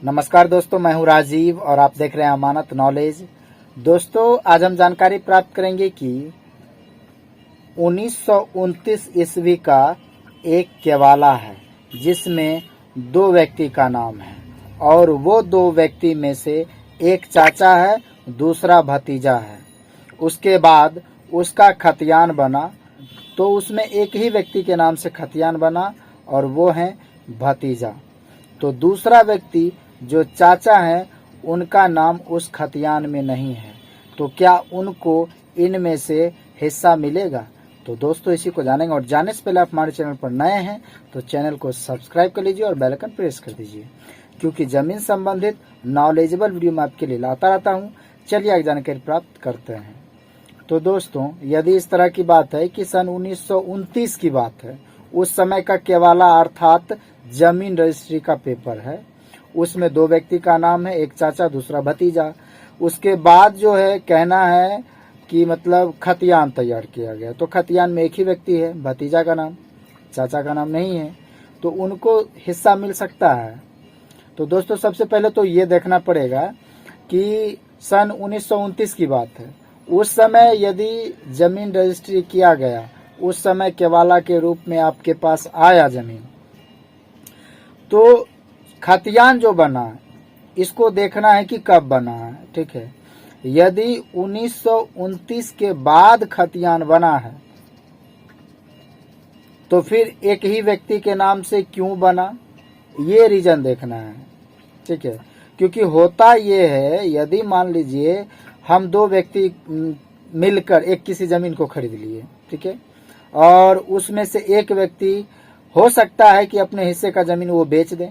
नमस्कार दोस्तों, मैं हूं राजीव और आप देख रहे हैं अमानत नॉलेज। दोस्तों, आज हम जानकारी प्राप्त करेंगे कि 1929 ईस्वी का एक केवाला है जिसमें दो व्यक्ति का नाम है और वो दो व्यक्ति में से एक चाचा है, दूसरा भतीजा है। उसके बाद उसका खतियान बना तो उसमें एक ही व्यक्ति के नाम से खतियान बना और वो है भतीजा। तो दूसरा व्यक्ति जो चाचा है उनका नाम उस खतियान में नहीं है, तो क्या उनको इनमें से हिस्सा मिलेगा? तो दोस्तों, इसी को जानेंगे और जानने से पहले आप हमारे चैनल पर नए हैं तो चैनल को सब्सक्राइब कर लीजिए और बेल आइकन प्रेस कर दीजिए, क्योंकि जमीन संबंधित नॉलेजेबल वीडियो मैं आपके लिए लाता रहता हूं। चलिए आगे जानकारी प्राप्त करते हैं। तो दोस्तों, यदि इस तरह की बात है कि सन 1929 की बात है, उस समय का केवाला अर्थात जमीन रजिस्ट्री का पेपर है, उसमें दो व्यक्ति का नाम है, एक चाचा दूसरा भतीजा। उसके बाद जो है कहना है कि मतलब खतियान तैयार किया गया, तो खतियान में एक ही व्यक्ति है, भतीजा का नाम, चाचा का नाम नहीं है, तो उनको हिस्सा मिल सकता है। तो दोस्तों, सबसे पहले तो ये देखना पड़ेगा कि सन 1929 की बात है, उस समय यदि जमीन रजिस्ट्री किया गया, उस समय केवाला के रूप में आपके पास आया जमीन, तो खतियान जो बना इसको देखना है कि कब बना है। ठीक है, यदि 1929 के बाद खतियान बना है तो फिर एक ही व्यक्ति के नाम से क्यों बना, ये रीजन देखना है। ठीक है, क्योंकि होता ये है, यदि मान लीजिए हम दो व्यक्ति मिलकर एक किसी जमीन को खरीद लिए, ठीक है, और उसमें से एक व्यक्ति हो सकता है कि अपने हिस्से का जमीन वो बेच दे,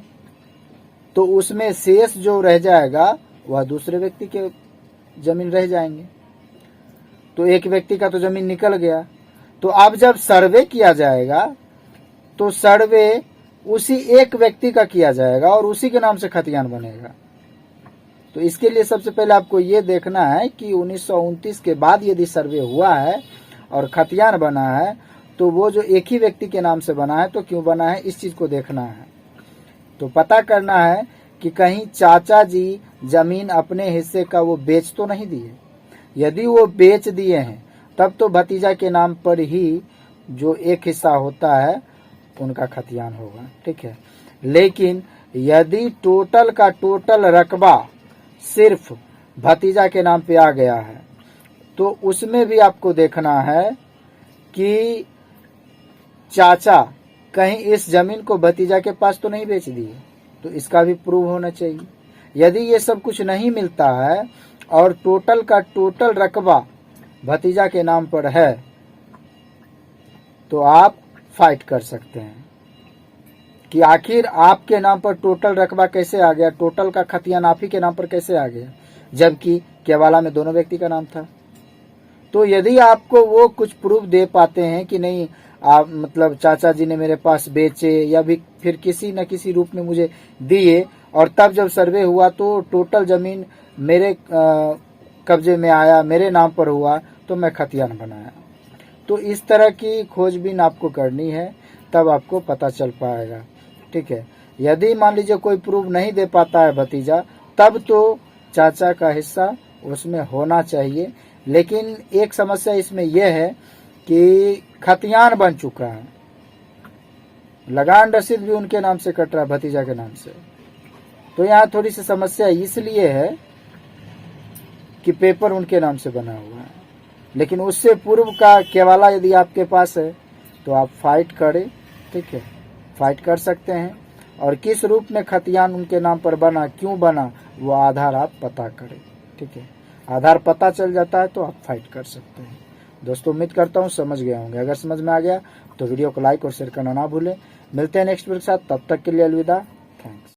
तो उसमें शेष जो रह जाएगा वह दूसरे व्यक्ति के जमीन रह जाएंगे। तो एक व्यक्ति का तो जमीन निकल गया, तो अब जब सर्वे किया जाएगा तो सर्वे उसी एक व्यक्ति का किया जाएगा और उसी के नाम से खतियान बनेगा। तो इसके लिए सबसे पहले आपको ये देखना है कि 1929 के बाद यदि सर्वे हुआ है और खतियान बना है तो वो जो एक ही व्यक्ति के नाम से बना है तो क्यों बना है, इस चीज को देखना है। तो पता करना है कि कहीं चाचा जी जमीन अपने हिस्से का वो बेच तो नहीं दिए। यदि वो बेच दिए हैं तब तो भतीजा के नाम पर ही जो एक हिस्सा होता है उनका खतियान होगा। ठीक है, लेकिन यदि टोटल का टोटल रकबा सिर्फ भतीजा के नाम पे आ गया है तो उसमें भी आपको देखना है कि चाचा कहीं इस जमीन को भतीजा के पास तो नहीं बेच दी है, तो इसका भी प्रूव होना चाहिए। यदि ये सब कुछ नहीं मिलता है और टोटल का टोटल रकबा भतीजा के नाम पर है तो आप फाइट कर सकते हैं कि आखिर आपके नाम पर टोटल रकबा कैसे आ गया, टोटल का खतियान आप ही के नाम पर कैसे आ गया, जबकि केवाला में दोनों व्यक्ति का नाम था। तो यदि आपको वो कुछ प्रूफ दे पाते हैं कि नहीं, आप मतलब चाचा जी ने मेरे पास बेचे या भी फिर किसी न किसी रूप में मुझे दिए और तब जब सर्वे हुआ तो टोटल जमीन मेरे कब्जे में आया, मेरे नाम पर हुआ, तो मैं खतियान बनाया। तो इस तरह की खोजबीन आपको करनी है, तब आपको पता चल पाएगा। ठीक है, यदि मान लीजिए कोई प्रूफ नहीं दे पाता है भतीजा, तब तो चाचा का हिस्सा उसमें होना चाहिए। लेकिन एक समस्या इसमें यह है कि खतियान बन चुका है, लगान रसीद भी उनके नाम से कट रहा है, भतीजा के नाम से। तो यहाँ थोड़ी सी समस्या इसलिए है कि पेपर उनके नाम से बना हुआ है, लेकिन उससे पूर्व का केवाला यदि आपके पास है तो आप फाइट करें। ठीक है, फाइट कर सकते हैं और किस रूप में खतियान उनके नाम पर बना, क्यों बना, वो आधार आप पता करें। ठीक है, आधार पता चल जाता है तो आप फाइट कर सकते हैं। दोस्तों, उम्मीद करता हूँ समझ गए होंगे। अगर समझ में आ गया तो वीडियो को लाइक और शेयर करना ना भूलें। मिलते हैं नेक्स्ट वीडियो के साथ, तब तक के लिए अलविदा। थैंक्स।